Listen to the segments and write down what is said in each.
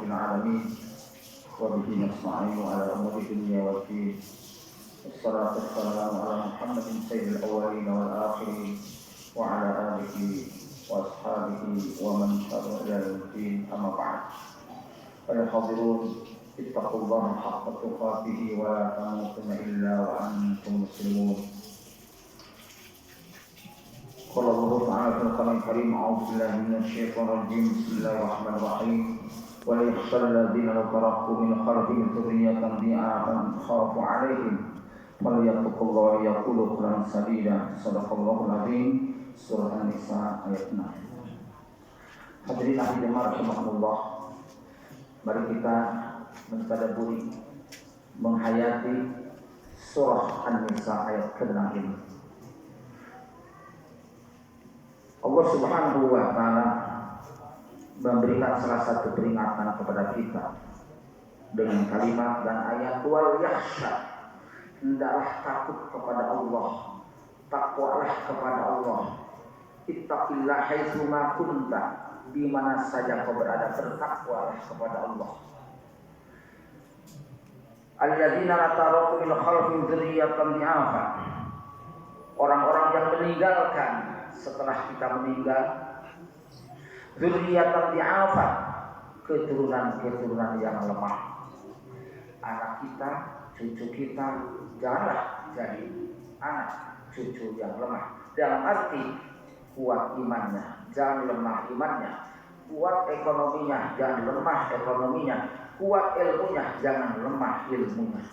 العالمين وبه نستعين على أمور الدنيا والدين. والصلاة والسلام على محمد سيد الأولين والآخرين وعلى آله وأصحابه ومن تبع إلى يوم الدين. أما بعد، فيا حاضرون اتقوا الله حق تقاته ولا تموتن إلا وأنتم مسلمون. قال الله تعالى في القرآن الكريم: أعوذ بالله من الشيطان الرجيم. بسم الله الرحمن الرحيم. وليخشى الذين لو تركوا من خلفهم ذرية ضعافا خافوا عليهم فليتقوا الله ويقولوا قولا سديدا. صدق الله العظيم. Surah An-Nisa ayat 6. Hadirin ahli jemaah rahimakumullah, mari kita mentadabburi, menghayati surah An-Nisa ayat ke-6 ini. Allah Subhanahu wa taala memberikan salah satu peringatan kepada kita dengan kalimat dan ayat wal yakhsha, hendaklah takut kepada Allah, takwalah kepada Allah. Ittaqillah haitsu ma kunta, di mana saja kau berada bertakwalah kepada Allah. Alladzina la taraku min khalfihim dzurriyyatan di'afa, orang-orang yang meninggalkan setelah kita meninggal, dzurriyyatan di'afa, keturunan-keturunan yang lemah. Anak kita, cucu kita janganlah jadi anak cucu yang lemah. Dalam arti kuat imannya, jangan lemah imannya. Kuat ekonominya, jangan lemah ekonominya. Kuat ilmunya, jangan lemah ilmunya.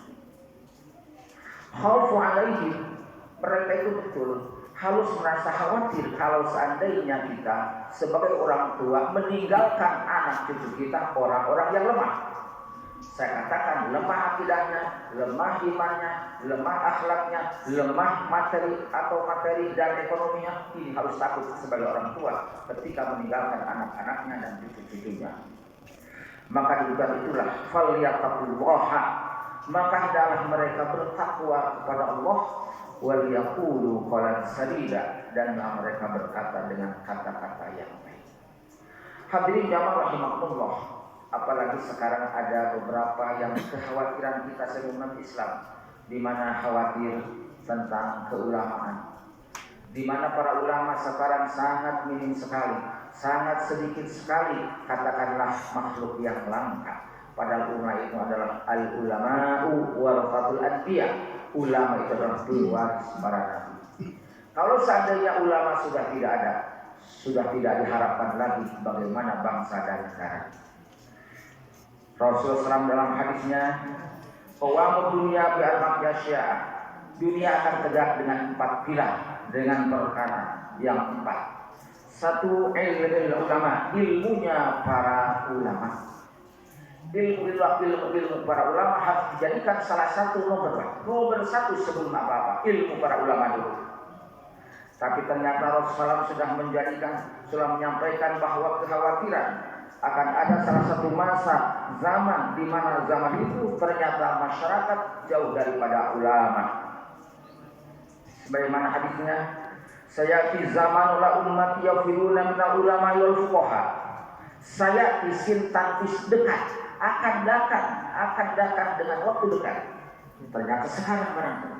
Khaufu alaihi, mereka itu betul harus merasa khawatir kalau seandainya kita sebagai orang tua meninggalkan anak cucu kita orang-orang yang lemah. Saya katakan lemah akidahnya, lemah imannya, lemah akhlaknya, lemah materi atau materi dan ekonominya. Ini harus takut sebagai orang tua ketika meninggalkan anak-anaknya dan cucu-cucunya. Maka juga itulah falyattaqullaha, maka hendaklah mereka bertakwa kepada Allah, wal yaqulu qawlan sadida, dan mereka berkata dengan kata-kata yang baik. Hadirin jamaah rahimakumullah, apalagi sekarang ada beberapa yang kekhawatiran kita sebagai umat Islam, di mana khawatir tentang keulamaan, di mana para ulama sekarang sangat minim sekali, sangat sedikit sekali, katakanlah makhluk yang langka. Padahal ulama itu adalah al-ulama'u warasatul anbiya. Ulama itu adalah pewaris para nabi. Kalau seandainya ulama sudah tidak ada, sudah tidak diharapkan lagi bagaimana bangsa dan negara. Rasulullah SAW dalam hadisnya, qawamud dunya bi arba'ati asya', dunia akan tegak dengan 4 pilar, dengan perkara yang 4. Satu, ilmu ulama, ilmunya para ulama. Ilmu para ulama harus dijadikan salah satu nomor 1 sebelum apa-apa, ilmu para ulama dulu. Tapi ternyata Rasulullah SAW sudah menyampaikan bahwa kekhawatiran akan ada salah satu masa zaman di mana zaman itu ternyata masyarakat jauh daripada ulama. Sebagaimana hadisnya, sayati zamanul ummati yafiruna min ulama wal fuqaha. Saya isin tangkis dekat, akan datang dengan waktu dekat. Ternyata sekarang barangkali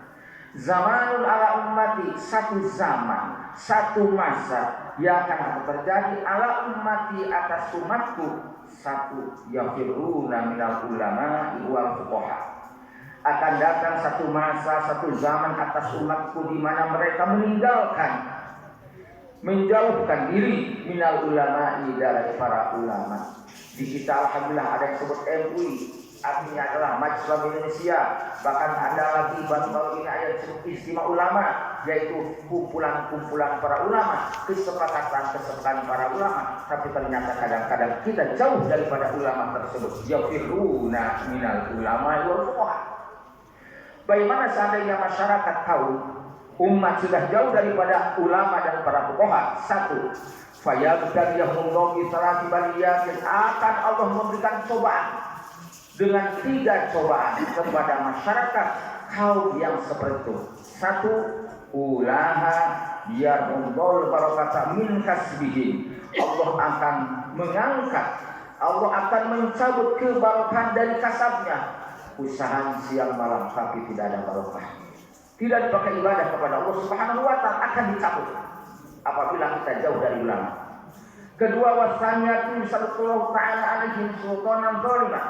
zamanul ala ummati, satu zaman, satu masa yang akan terjadi ala ummati, atas umatku, satu yafiruna minal ulama wal fuqaha. Akan datang satu masa, satu zaman atas umatku di mana mereka menjauhkan diri minal ulama, dari para ulama. Di kita alhamdulillah ada yang disebut MUI, artinya adalah Majelis Ulama Indonesia. Bahkan ada lagi baru-baru ini ada disebut Istimewa Ulama, yaitu kumpulan-kumpulan para ulama, kesepakatan para ulama. Tapi ternyata kadang-kadang kita jauh daripada ulama tersebut. Yafiruna minal ulama wal fuqaha. Bagaimana seandainya masyarakat tahu umat sudah jauh daripada ulama dan para fuqaha? Satu, fayabtadiyahumullahu bi salati baliyatin, akan Allah memberikan cobaan dengan 3 cobaan kepada masyarakat kaum yang seperti itu. Satu, ulaha yarundul barakata min kasbihim, Allah akan mengangkat Allah akan mencabut keberkahan dari kasabnya. Usaha siang malam tapi tidak ada barokah, tidak dipakai ibadah kepada Allah Subhanahu wa taala, akan dicabut apabila kita jauh dari ulama. Kedua, wasanya sallallahu ta'ala alaihi sultanan zalimah.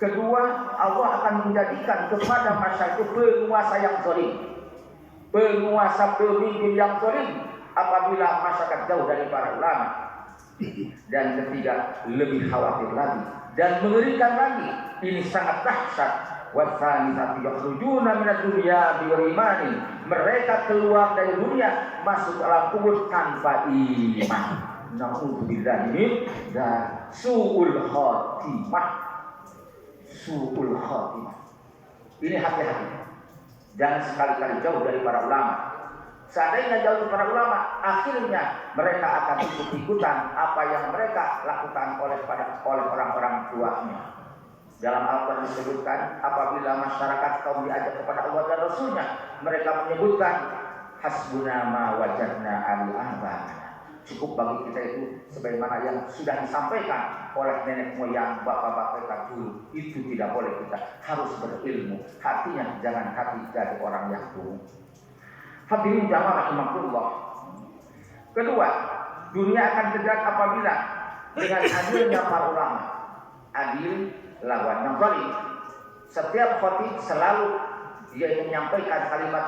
Kedua, Allah akan menjadikan kepada masyarakat itu penguasa yang zalim, penguasa pemimpin yang zalim apabila masyarakat jauh dari para ulama. Dan ketiga, lebih khawatir lagi dan mengerikan lagi, ini sangat dahsyat. Wasani yakhrujuna minad dunya bighairi imanin. Mereka keluar dari dunia masuk dalam kubur tanpa iman. Na'udzubillahi min dzalik. Su'ul khatimah. Su'ul khatimah. Ini hati-hati. Jangan sekali-kali jauh dari para ulama. Seandainya jauh dari para ulama, akhirnya mereka akan ikut-ikutan apa yang mereka lakukan oleh orang-orang tuanya. Dalam Al-Quran disebutkan, apabila masyarakat kaum diajak kepada Allah dan Rasulnya, mereka menyebutkan hasbuna ma wajadna ali abana. Cukup bagi kita itu sebagaimana yang sudah disampaikan oleh nenek moyang bapak-bapak kita dulu. Itu tidak boleh, kita harus berilmu. Hatinya jangan hati jadi orang yang bohong. Hadirin jamaah rahimakumullah. Kedua, dunia akan tegak apabila dengan adilnya para ulama. Adil lawan yang zalim. Setiap khatib selalu dia menyampaikan kalimat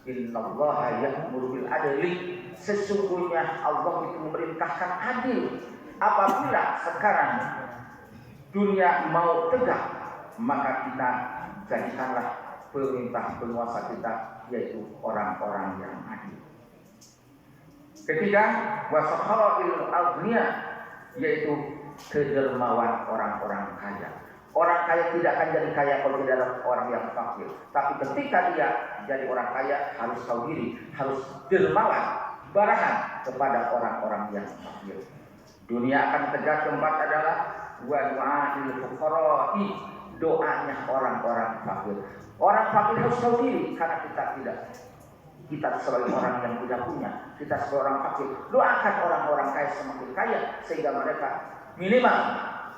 innallaha ya'muru bil adli. Sesungguhnya Allah itu memerintahkan adil. Apabila sekarang dunia mau tegak, maka kita jadikanlah pemerintah penguasa kita yaitu orang-orang yang adil. Ketiga, wasakharil aghnia, yaitu kedermawan orang-orang kaya. Orang kaya tidak akan jadi kaya kalau tidak ada orang yang fakir. Tapi ketika dia jadi orang kaya, harus tahu diri, harus dermawan, barahan kepada orang-orang yang fakir. Dunia akan tegak. Keempat adalah wa du'ail fuqara'i, doanya orang-orang fakir. Orang fakir harus tahu diri, karena kita tidak. Kita sebagai orang yang tidak punya, kita sebagai orang fakir, doakan orang-orang kaya semakin kaya sehingga mereka minimal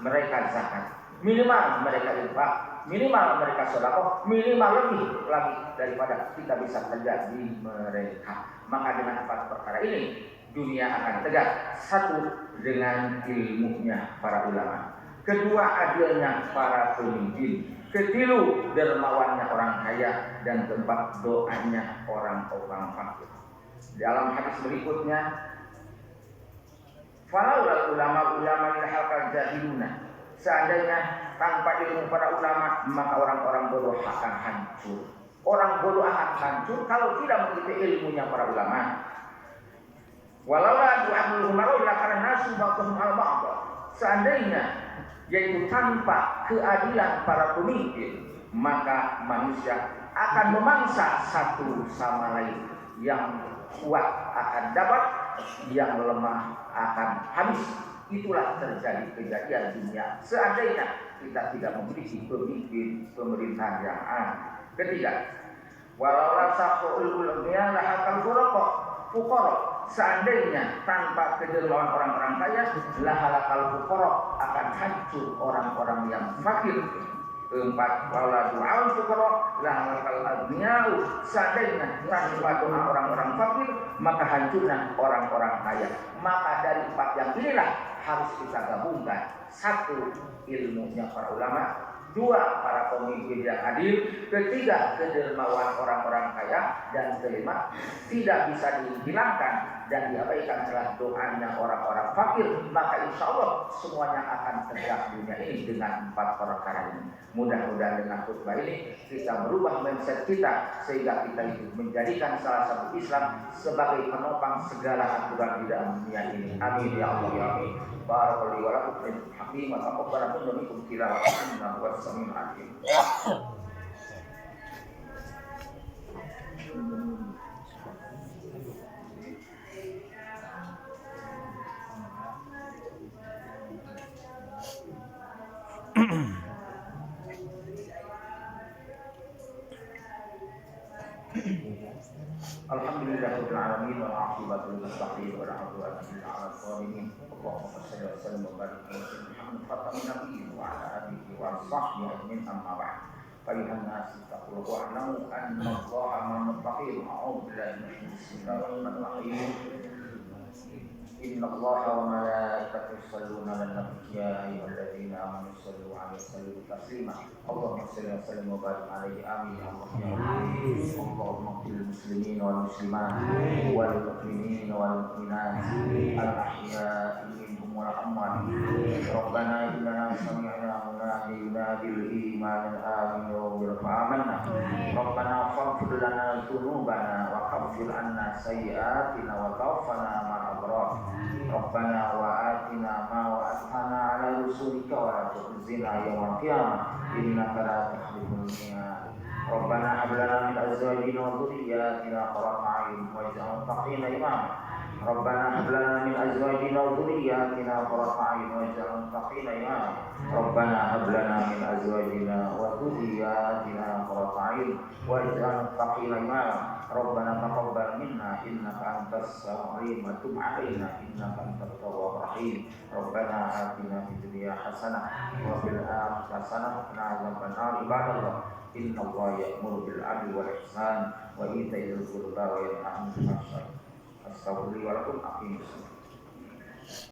mereka zakat, minimal mereka infak, minimal mereka sedekah, minimal lebih lagi daripada kita bisa kerja di mereka. Maka dengan 4 perkara ini dunia akan tegak. 1, dengan ilmunya para ulama. Kedua, adilnya para pemimpin. Ketiga, dermawannya orang kaya. Dan keempat, doanya orang-orang fakir. Dalam hadis berikutnya, falaulah ulama halakal jahiluna. Seandainya tanpa ilmu para ulama, maka orang-orang bodoh akan hancur. Orang bodoh akan hancur kalau tidak mengikuti ilmunya para ulama. Walaulah du'amul umarau karena nasu ba'dhum al-ba'd. Seandainya yaitu tanpa keadilan para pemimpin, maka manusia akan memangsa satu sama lain. Yang kuat akan dapat, yang lemah akan habis. Itulah terjadi kejadian dunia seandainya kita tidak memiliki pemimpin pemerintahan yang adil. Ketiga, walau rasa ulumnya lahakal fuqara. Seandainya tanpa kedermawan orang-orang kaya, lahalakal fuqara, akan hancur orang-orang yang fakir. Keempat, wala du'al fuqara lahalakal aghniyau. Seandainya tanpa doa orang-orang fakir, maka hancurnya orang-orang kaya. Maka dari 4 yang inilah harus kita gabungkan. 1, ilmunya para ulama. 2, para pemimpin yang adil. 3, kedermawan orang-orang kaya. Dan kelima, tidak bisa dihilangkan dan diabaikan adalah doanya orang-orang fakir. Maka insya Allah semuanya akan tegak dunia ini dengan 4 perkara ini. Mudah-mudahan dengan khutbah ini kita merubah mindset kita sehingga kita itu menjadikan salah satu Islam sebagai penopang segala aturan di dalam dunia ini. Amin ya Allah ya amin. Barakallahu wa lakum fil hakim wa taqabbal minkum tilawatan wa sami'un alim. Alhamdulillahirabbil alamin والعاقبة للمتقين ولا عدوان إلا على الظالمين اللهم صل وسلم وبارك على سيدنا محمد خاتم النبيين وعلى آله وصحبه أجمعين أما بعد أيها الناس اتقوا الله واعلموا أن الله مع المتقين أعوذ بالله من الشيطان بسم الله الرحمن الرحيم إن الله وملائكته يصلون على النبي يا أيها الذين آمنوا صلوا عليه وسلموا تسليما اللهم صل وسلم وبارك عليه آمين اللهم اغفر للمسلمين والمسلمات والمؤمنين والمؤمنات الأحياء منهم والأموات ربنا إننا سمعنا منادي ينادي الإيمان آمنوا فآمنا ربنا فاغفر لنا ذنوبنا وكفر عنا سيئاتنا وتوفنا مع الأبرار ربنا وآتنا ما وعدتنا على رسلك ولا تخزنا يوم القيامة إنك لا تخلف الميعاد ربنا هب لنا من أزواجنا وذرياتنا قرة أعين واجعلنا للمتقين إماما ربنا هب لنا من أزواجنا وذرياتنا قرة أعين واجعلنا للمتقين إماما ربنا هب لنا من أزواجنا وذرياتنا قرة أعين واجعلنا للمتقين إماما ربنا تقبل منا إنك أنت السميع العليم وتب علينا إنك أنت التواب الرحيم ربنا آتنا في الدنيا حسنة وفي الآخرة حسنة وقنا عذاب النار عباد الله إن الله يأمر بالعدل والإحسان وإيتاء ذي القربى وينهى عن الفحشاء أستغفر لي ولكم أقيموا الصلاة